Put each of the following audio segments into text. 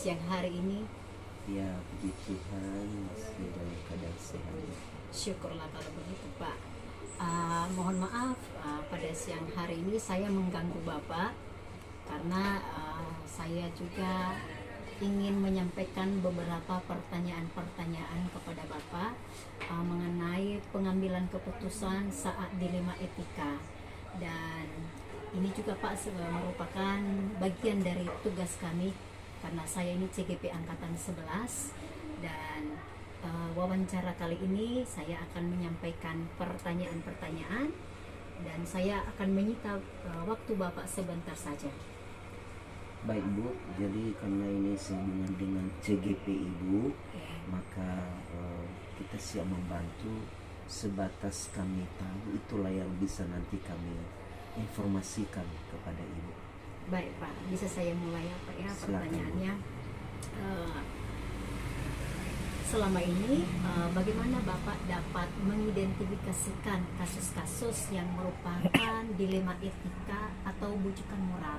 siang hari ini? Ya, puji Tuhan masih dalam keadaan sehat. Syukurlah kalau begitu Pak. Mohon maaf pada siang hari ini saya mengganggu Bapak karena saya juga ingin menyampaikan beberapa pertanyaan-pertanyaan kepada Bapak mengenai pengambilan keputusan saat dilema etika. Dan ini juga Pak merupakan bagian dari tugas kami karena saya ini CGP Angkatan 11 dan wawancara kali ini saya akan menyampaikan pertanyaan-pertanyaan dan saya akan menyita waktu Bapak sebentar saja. Baik Bu, jadi karena ini sehubungan dengan CGP Ibu, maka kita siap membantu sebatas kami tahu, itulah yang bisa nanti kami informasikan kepada Ibu. Baik Pak, bisa saya mulai apa ya? Silakan, pertanyaannya? Selama ini bagaimana Bapak dapat mengidentifikasikan kasus-kasus yang merupakan dilema etika atau bujukan moral?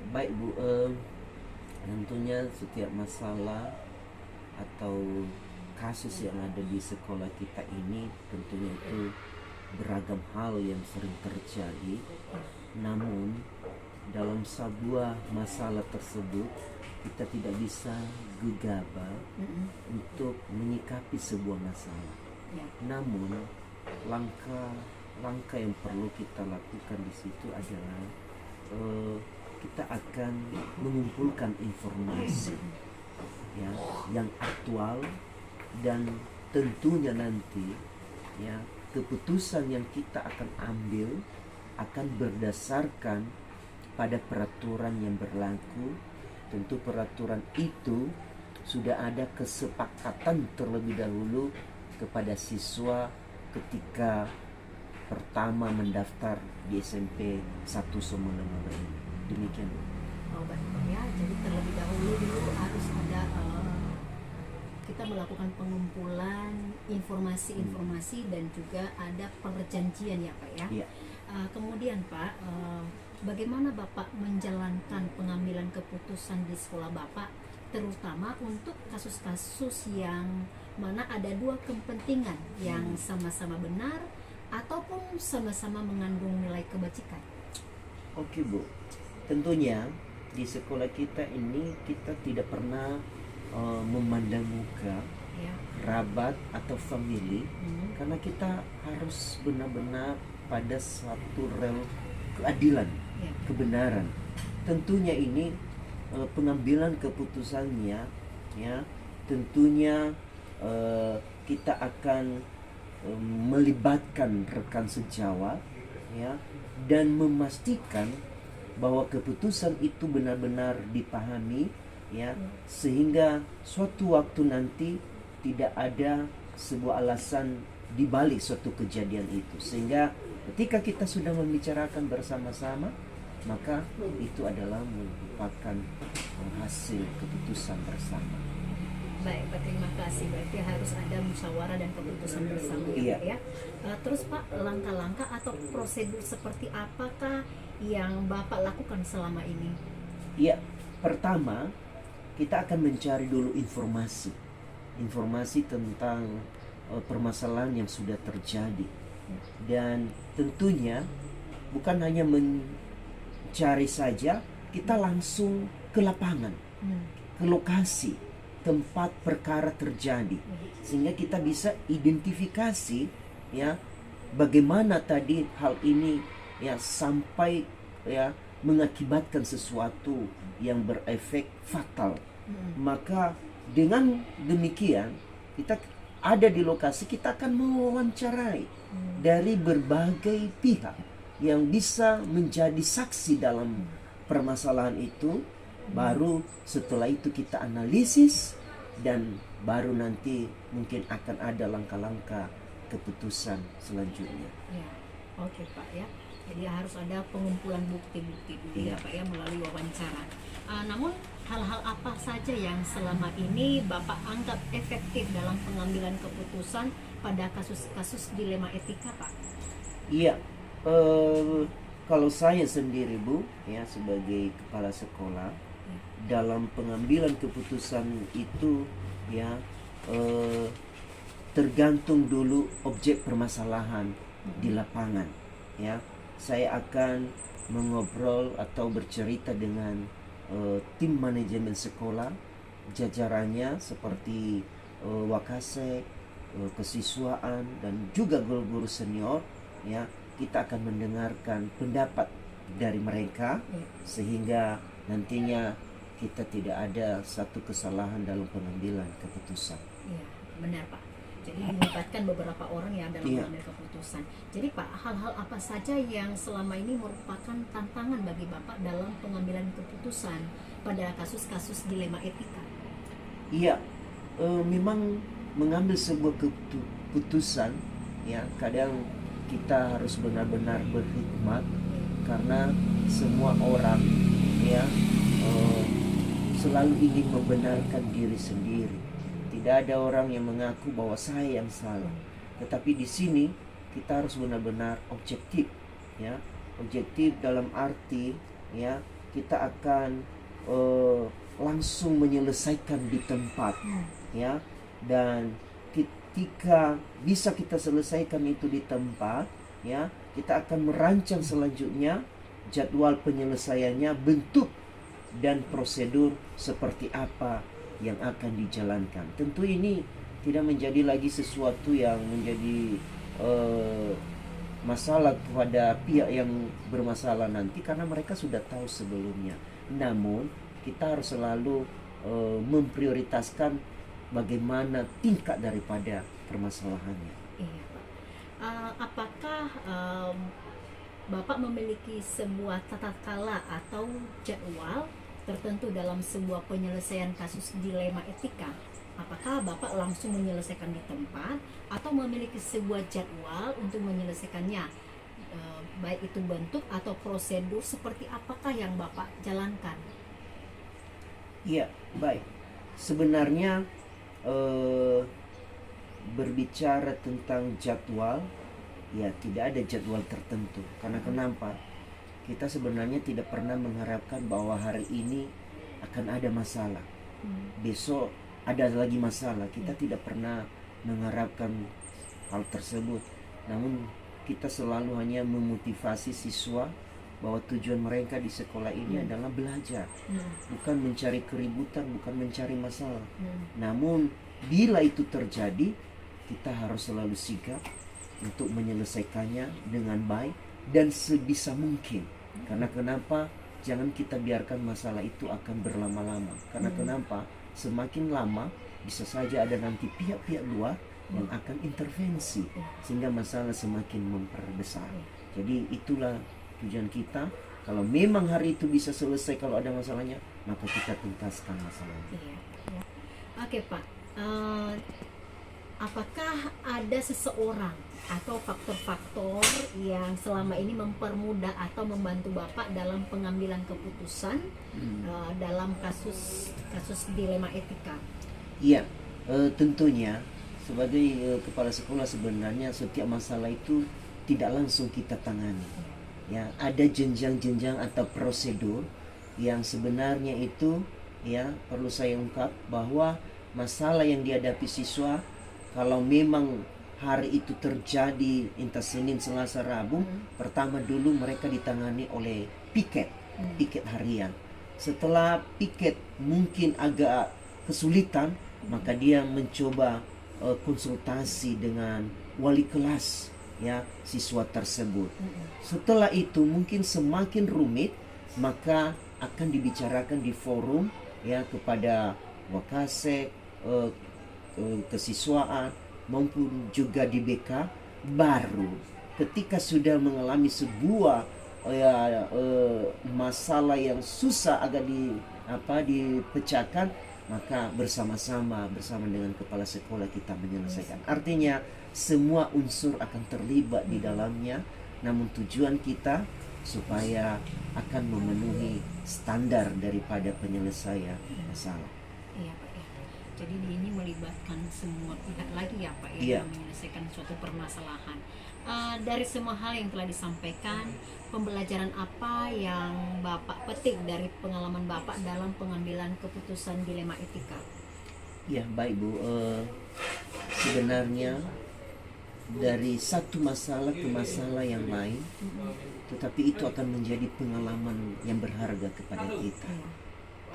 Baik Bu, tentunya setiap masalah atau kasus yang ada di sekolah kita ini tentunya itu beragam hal yang sering terjadi. Namun dalam sebuah masalah tersebut kita tidak bisa gegabah untuk menyikapi sebuah masalah. Namun langkah yang perlu kita lakukan di situ adalah kita akan mengumpulkan informasi ya yang aktual, dan tentunya nanti ya keputusan yang kita akan ambil akan berdasarkan pada peraturan yang berlaku. Tentu peraturan itu sudah ada kesepakatan terlebih dahulu kepada siswa ketika pertama mendaftar di SMP 1 Sumeneb ini. Demikian. Oh baik Pak ya, jadi terlebih dahulu harus ada kita melakukan pengumpulan informasi-informasi dan juga ada perjanjian ya Pak ya. Iya. Kemudian Pak, bagaimana Bapak menjalankan pengambilan keputusan di sekolah Bapak, terutama untuk kasus-kasus yang mana ada dua kepentingan yang sama-sama benar ataupun sama-sama mengandung nilai kebajikan? Oke Bu, tentunya di sekolah kita ini kita tidak pernah memandang muka, kerabat atau family, karena kita harus benar-benar pada satu rel keadilan, kebenaran. Tentunya ini pengambilan keputusannya ya tentunya kita akan melibatkan rekan sejawat ya, dan memastikan bahwa keputusan itu benar-benar dipahami ya, sehingga suatu waktu nanti tidak ada sebuah alasan di balik suatu kejadian itu, sehingga ketika kita sudah membicarakan bersama-sama maka itu adalah merupakan hasil keputusan bersama. Baik Pak, terima kasih. Berarti harus ada musyawarah dan keputusan bersama ya. Terus Pak, langkah-langkah atau prosedur seperti apakah yang Bapak lakukan selama ini? Iya, pertama kita akan mencari dulu informasi tentang permasalahan yang sudah terjadi, dan tentunya bukan hanya mencari saja, kita langsung ke lapangan, ke lokasi tempat perkara terjadi, sehingga kita bisa identifikasi ya bagaimana tadi hal ini ya sampai ya mengakibatkan sesuatu yang berefek fatal. Maka dengan demikian kita ada di lokasi, kita akan mewawancarai dari berbagai pihak yang bisa menjadi saksi dalam permasalahan itu. Baru setelah itu kita analisis, dan baru nanti mungkin akan ada langkah-langkah keputusan selanjutnya. Ya, oke Pak ya. Jadi harus ada pengumpulan bukti-bukti dulu ya Pak ya, melalui wawancara. Namun hal-hal apa saja yang selama ini Bapak anggap efektif dalam pengambilan keputusan pada kasus-kasus dilema etika Pak? Iya, kalau saya sendiri Bu ya sebagai kepala sekolah, dalam pengambilan keputusan itu ya tergantung dulu objek permasalahan di lapangan ya. Saya akan mengobrol atau bercerita dengan tim manajemen sekolah, jajarannya seperti Wakasek, kesiswaan dan juga guru-guru senior ya. Kita akan mendengarkan pendapat dari mereka sehingga nantinya kita tidak ada satu kesalahan dalam pengambilan keputusan. Iya, benar Pak. Jadi melibatkan beberapa orang yang dalam mengambil keputusan. Jadi Pak, hal-hal apa saja yang selama ini merupakan tantangan bagi Bapak dalam pengambilan keputusan pada kasus-kasus dilema etika? Iya, memang mengambil sebuah keputusan ya, kadang kita harus benar-benar berhikmat karena semua orang ya selalu ingin membenarkan diri sendiri. Tidak ada orang yang mengaku bahwa saya yang salah. Tetapi di sini kita harus benar-benar objektif ya. Objektif dalam arti ya, kita akan langsung menyelesaikan di tempat ya. Dan ketika bisa kita selesaikan itu di tempat ya, kita akan merancang selanjutnya jadwal penyelesaiannya, bentuk dan prosedur seperti apa yang akan dijalankan. Tentu ini tidak menjadi lagi sesuatu yang menjadi masalah kepada pihak yang bermasalah nanti karena mereka sudah tahu sebelumnya. Namun kita harus selalu memprioritaskan bagaimana tingkat daripada permasalahannya. Iya Pak. Apakah Bapak memiliki sebuah tata cara atau jadwal tertentu dalam sebuah penyelesaian kasus dilema etika? Apakah Bapak langsung menyelesaikan di tempat atau memiliki sebuah jadwal untuk menyelesaikannya? Baik itu bentuk atau prosedur seperti apakah yang Bapak jalankan? Iya, baik. Sebenarnya berbicara tentang jadwal, ya tidak ada jadwal tertentu. Karena kenapa? Kita sebenarnya tidak pernah mengharapkan bahwa hari ini akan ada masalah, besok ada lagi masalah. Kita tidak pernah mengharapkan hal tersebut. Namun kita selalu hanya memotivasi siswa bahwa tujuan mereka di sekolah ini adalah belajar, bukan mencari keributan, bukan mencari masalah. Namun bila itu terjadi, kita harus selalu sigap untuk menyelesaikannya dengan baik dan sebisa mungkin. Karena kenapa? Jangan kita biarkan masalah itu akan berlama-lama. Karena kenapa? Semakin lama bisa saja ada nanti pihak-pihak luar yang akan intervensi sehingga masalah semakin memperbesar. Jadi itulah tujuan kita. Kalau memang hari itu bisa selesai, kalau ada masalahnya, maka kita tuntaskan masalahnya. Iya, ya. Oke Pak, apakah ada seseorang atau faktor-faktor yang selama ini mempermudah atau membantu Bapak dalam pengambilan keputusan dalam kasus dilema etika? Iya, tentunya sebagai kepala sekolah sebenarnya setiap masalah itu tidak langsung kita tangani. Ya, ada jenjang-jenjang atau prosedur yang sebenarnya itu ya perlu saya ungkap bahwa masalah yang dihadapi siswa kalau memang hari itu terjadi entah Senin, Selasa, Rabu, pertama dulu mereka ditangani oleh piket harian. Setelah piket mungkin agak kesulitan, maka dia mencoba konsultasi dengan wali kelas ya siswa tersebut. Setelah itu mungkin semakin rumit, maka akan dibicarakan di forum ya kepada Wakasek, kesiswaan maupun juga di BK. Baru ketika sudah mengalami sebuah masalah yang susah agak dipecahkan, maka bersama dengan kepala sekolah kita menyelesaikan. Artinya semua unsur akan terlibat di dalamnya, namun tujuan kita supaya akan memenuhi standar daripada penyelesaian masalah. Iya Pak ya. Jadi ini melibatkan semua pihak lagi ya Pak ya, Iya. dalam menyelesaikan suatu permasalahan. Dari semua hal yang telah disampaikan, pembelajaran apa yang Bapak petik dari pengalaman Bapak dalam pengambilan keputusan dilema etika? Ya, baik Bu. Sebenarnya dari satu masalah ke masalah yang lain, tetapi itu akan menjadi pengalaman yang berharga kepada kita. Iya.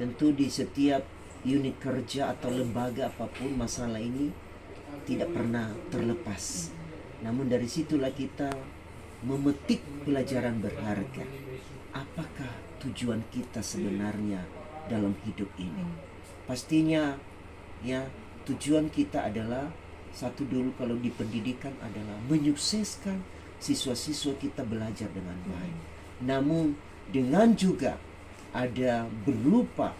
Tentu di setiap unit kerja atau lembaga apapun, masalah ini tidak pernah terlepas. Namun dari situlah kita memetik pelajaran berharga. Apakah tujuan kita sebenarnya dalam hidup ini? Pastinya ya, tujuan kita adalah satu dulu, kalau di pendidikan adalah menyukseskan siswa-siswa kita belajar dengan baik. Namun dengan juga ada berupa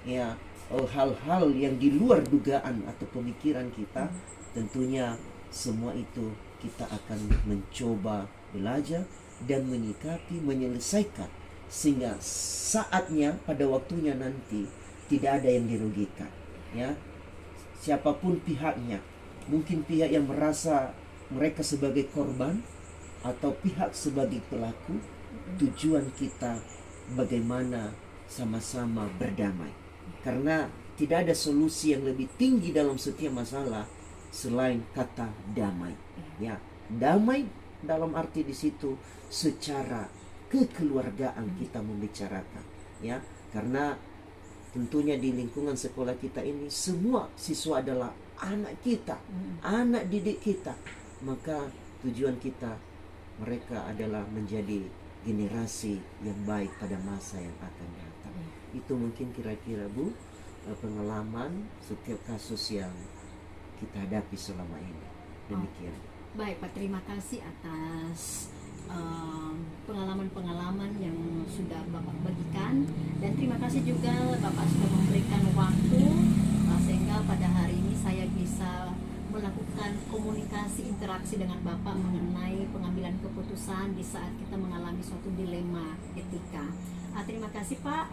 ya hal-hal yang di luar dugaan atau pemikiran kita, tentunya semua itu kita akan mencoba belajar dan menyikapi, menyelesaikan, sehingga saatnya pada waktunya nanti tidak ada yang dirugikan ya, siapapun pihaknya. Mungkin pihak yang merasa mereka sebagai korban atau pihak sebagai pelaku. Tujuan kita bagaimana sama-sama berdamai, karena tidak ada solusi yang lebih tinggi dalam setiap masalah selain kata damai ya. Damai dalam arti di situ secara kekeluargaan kita membicarakan ya, karena tentunya di lingkungan sekolah kita ini semua siswa adalah anak kita, anak didik kita. Maka tujuan kita, mereka adalah menjadi generasi yang baik pada masa yang akan datang. Itu mungkin kira-kira Bu, pengalaman setiap kasus yang kita hadapi selama ini. Demikian. Baik Pak, terima kasih atas pengalaman-pengalaman yang sudah Bapak bagikan, dan terima kasih juga Bapak sudah memberikan waktu sehingga pada hari ini saya bisa melakukan komunikasi interaksi dengan Bapak mengenai pengambilan keputusan di saat kita mengalami suatu dilema etika. Terima kasih Pak,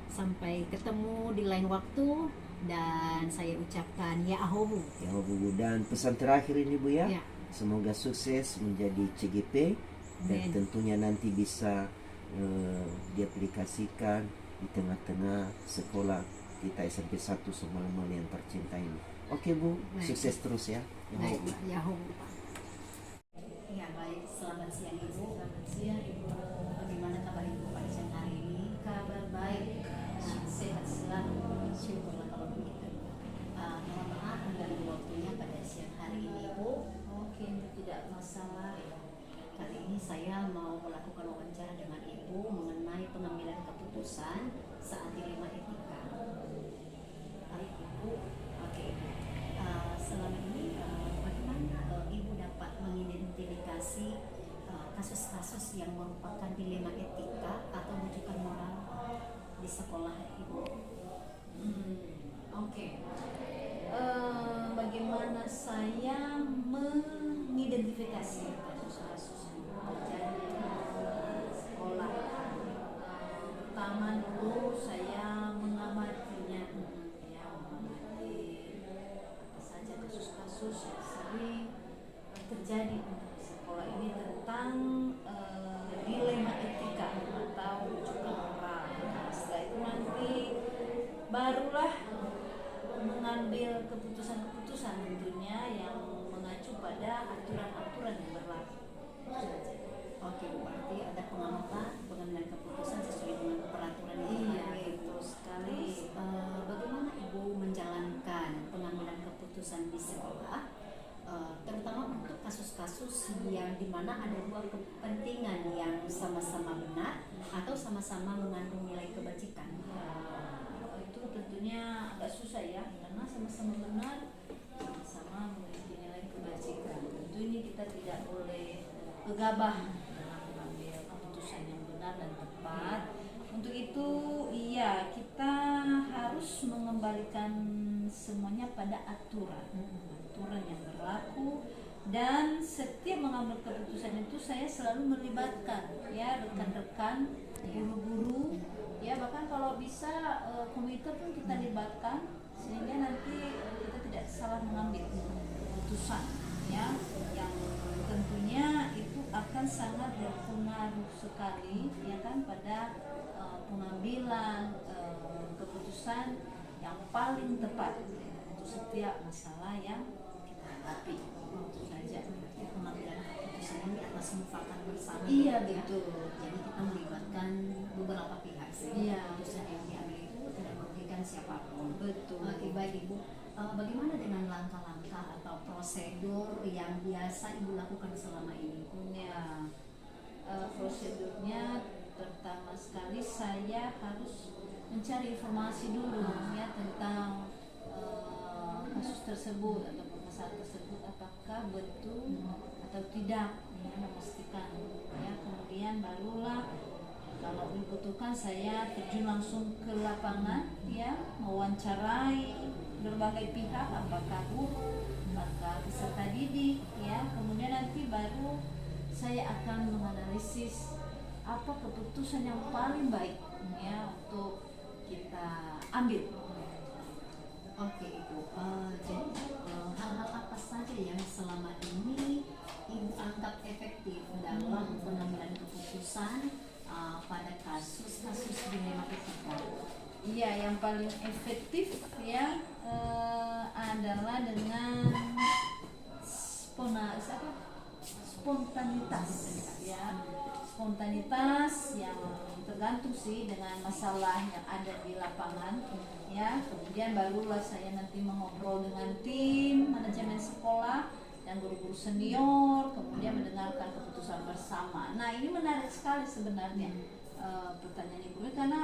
sampai ketemu di lain waktu, dan saya ucapkan ya ahobu. Ya Bu, dan pesan terakhir ini Bu ya. Ya. Semoga sukses menjadi CGP dan Amin. tentunya nanti bisa diaplikasikan di tengah-tengah sekolah kita SMP 1 Somalmal yang tercinta ini. Oke Bu, Baik. sukses terus ya. Baik Pak, ya ahobu Pak. Ya baik, selamat siang Ibu. Selamat siang Ibu. Bagaimana kabar Ibu pada siang hari ini? Kabar baik, sehat selalu. Syukurlah kalau begitu. Mohon maaf mengganggu waktunya pada siang hari ini Ibu. Oke, tidak masalah. Kali ini saya mau melakukan wawancara dengan Ibu mengenai pengambilan keputusan saat dilema etika. Baik Ibu. Oke. Selama ini bagaimana Ibu dapat mengidentifikasi kasus-kasus yang merupakan dilema etika atau rujukan moral di sekolah Ibu? Oke. Bagaimana saya mengidentifikasi kasus-kasus yang terjadi di sekolah? Pertama dulu saya mengamatinya, ya, mengamati apa saja kasus-kasus yang sering terjadi di sekolah ini tentang dilema etika atau rujukan moral. Setelah itu nanti barulah mengambil keputusan-keputusan tentunya yang mengacu pada aturan-aturan yang berlaku. Oke Bu, berarti ada pengambilan keputusan sesuai dengan peraturan yang berlaku. Iya, betul sekali. Bagaimana Ibu menjalankan pengambilan keputusan di sekolah, terutama untuk kasus-kasus yang dimana ada dua kepentingan yang sama-sama benar atau sama-sama mengandung nilai kebajikan? Itu tentunya agak susah ya, karena sama-sama benar, sama-sama memiliki nilai kebajikan. Tentu ini kita tidak boleh gegabah dalam mengambil keputusan yang benar dan tepat. Untuk itu, iya, kita harus mengembalikan semuanya pada aturan yang berlaku, dan setiap mengambil keputusan itu saya selalu melibatkan ya rekan-rekan, guru-guru, ya bahkan kalau bisa komite pun kita libatkan, sehingga nanti kita sekali ya kan pada pengambilan keputusan yang paling tepat untuk setiap masalah yang kita hadapi. Itu saja. Pengambilan keputusan ini atas mufakat bersama. Iya, ya. betul. Jadi kita melibatkan beberapa pihak sehingga keputusan yang diambil itu tidak merugikan siapapun. Betul. Oke, baik Ibu. Bagaimana dengan langkah-langkah atau prosedur yang biasa Ibu lakukan selama ini? Ya, prosedurnya pertama sekali saya harus mencari informasi dulu ya tentang kasus tersebut atau masalah tersebut apakah betul atau tidak ya, memastikan ya, kemudian barulah kalau dibutuhkan saya terjun langsung ke lapangan ya, mewawancarai berbagai pihak, apakah guru, apakah peserta didik ya, kemudian nanti baru saya akan menganalisis apa keputusan yang paling baik ya untuk kita ambil. Oke Ibu, jadi hal-hal apa saja yang selama ini Ibu anggap efektif dalam pengambilan keputusan pada kasus-kasus dilematika? Iya, yang paling efektif ya adalah dengan spontanitas ya, spontanitas yang tergantung sih dengan masalah yang ada di lapangan ya. Kemudian barulah saya nanti mengobrol dengan tim manajemen sekolah dan guru-guru senior, kemudian mendengarkan keputusan bersama. Nah, ini menarik sekali sebenarnya pertanyaan Ibu, karena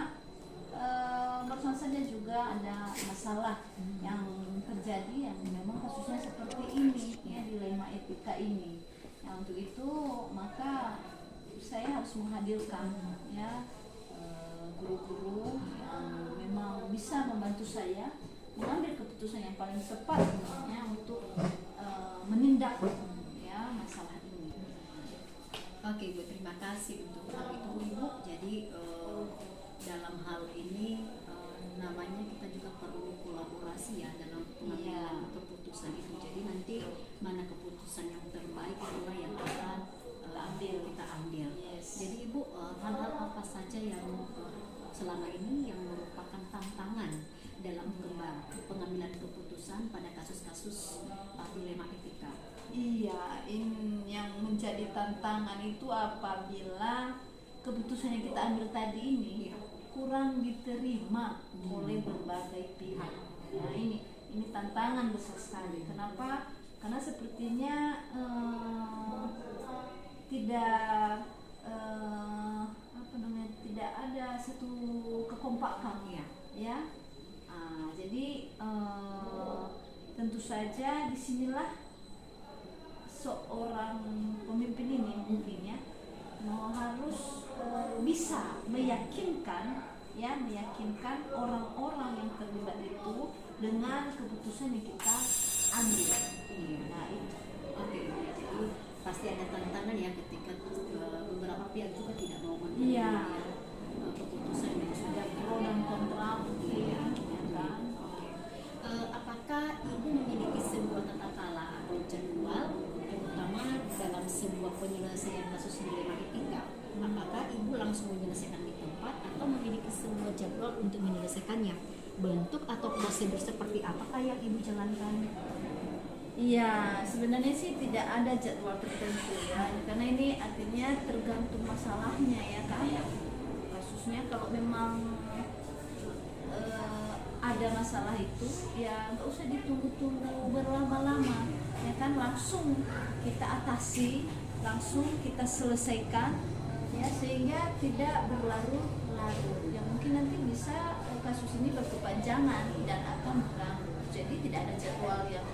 barusan saja juga ada masalah yang terjadi yang memang kasusnya seperti ini ya, dilema etika ini. Nah, untuk itu maka saya harus menghadirkan ya guru-guru yang memang bisa membantu saya mengambil keputusan yang paling tepat ya, untuk menindak ya masalah ini. Oke Ibu, terima kasih untuk hal itu Ibu. Jadi dalam hal ini namanya kita juga perlu kolaborasi ya dalam pengambilan keputusan itu. Jadi nanti mana keputusan yang terbaik itulah yang kita ambil. Yes. Jadi Ibu, hal-hal apa saja yang selama ini yang merupakan tantangan dalam pengambilan keputusan pada kasus-kasus dilema etika? Iya, ini yang menjadi tantangan itu apabila keputusan yang kita ambil tadi ini kurang diterima oleh berbagai pihak. Nah, ini tantangan besar sekali. Kenapa? Karena sepertinya tidak tidak ada satu kekompakan ya. Jadi tentu saja disinilah seorang pemimpin ini mungkin ya harus bisa meyakinkan orang-orang yang terlibat itu dengan keputusan yang kita ambil. Nah, itu. Oke, jadi pasti ada tantangan ya ketika beberapa pihak juga tidak mau menerima keputusan yang sudah pro dan kontra ya kan. Apakah Ibu memiliki sebuah tata cara atau jadwal terutama dalam sebuah penyelesaian kasus dilema etika? Apakah Ibu langsung menyelesaikan di tempat atau memiliki sebuah jadwal untuk menyelesaikannya? Bentuk atau prosedur seperti apakah yang Ibu jalankan? Iya, sebenarnya sih tidak ada jadwal tertentu ya, karena ini artinya tergantung masalahnya ya kan. Kasusnya kalau memang ada masalah itu ya nggak usah ditunggu-tunggu berlama-lama ya kan, langsung kita atasi, langsung kita selesaikan ya, sehingga tidak berlarut-larut yang mungkin nanti bisa kasus ini berkepanjangan dan akan mengganggu. Jadi tidak ada jadwal yang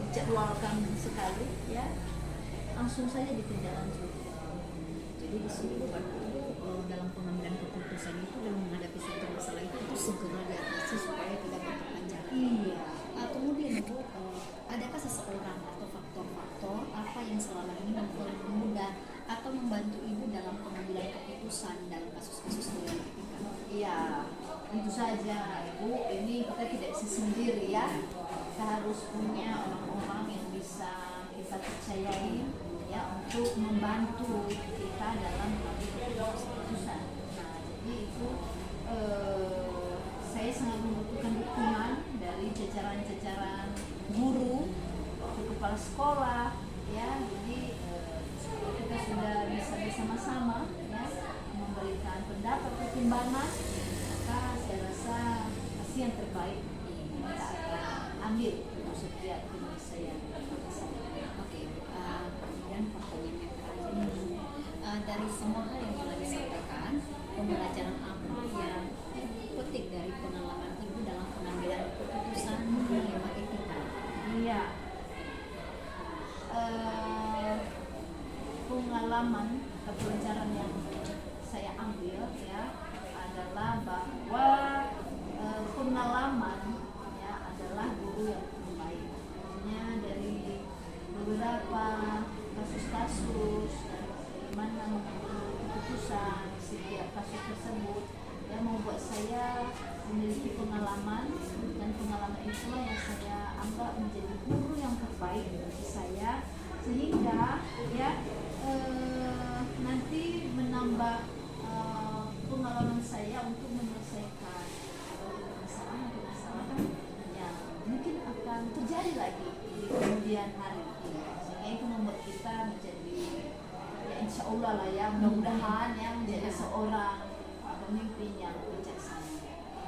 dijadwalkan sekali ya, langsung saja ditindaklanjuti. Jadi di sini bukan dalam pengambilan keputusan itu dalam menghadapi suatu masalah itu segera diatasi supaya tidak berkepanjangan. Iya. Kemudian Ibu, adakah seseorang atau faktor-faktor apa yang selama ini mempermudah atau membantu Ibu dalam pengambilan keputusan dalam kasus-kasus dilema etika? Iya, itu saja Ibu, ini kita tidak bisa sendiri ya, kita harus punya orang-orang yang bisa kita percayai ya untuk membantu kita dalam mengambil keputusan. Nah, jadi itu saya sangat membutuhkan dukungan dari jajaran-jajaran guru, kepala sekolah, ya. Jadi kita sudah bisa bersama-sama ya memberikan pendapat pertimbangan, maka saya rasa pasti yang terbaik kita akan ambil untuk setiap Indonesia yang Oke, kemudian pertanyaan yang terakhir, dari semua hal yang telah disampaikan, pembelajaran apa yang petik dari pengalaman ibu dalam pengambilan keputusan dilema etika? Iya. Pengalaman atau pelajaran yang saya ambil ya adalah bahwa pengalaman ya adalah guru yang terbaik. Artinya dari beberapa kasus-kasus dari mana mengambil keputusan setiap kasus tersebut yang membuat saya memiliki pengalaman, dan pengalaman itulah yang saya anggap menjadi guru yang terbaik bagi saya, sehingga ya nanti menambah pengalaman saya untuk menyelesaikan permasalahan yang mungkin akan terjadi lagi di kemudian hari, sehingga itu membuat kita menjadi ya insya Allah lah ya, mudah-mudahan yang menjadi seorang pemimpin yang bijaksana.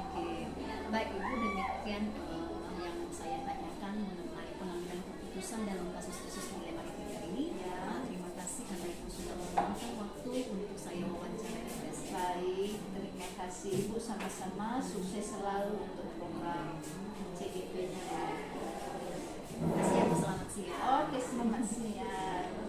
Oke, baik Ibu, demikian yang saya tanyakan mengenai pengambilan keputusan dalam kasus-kasus dilema etika ini. Terima kasih karena Ibu sudah meluangkan waktu untuk saya wawancara. Baik, terima kasih Ibu, sama-sama, sukses selalu untuk program CGP-nya. Terima kasih, selamat siang. Oke, selamat siang.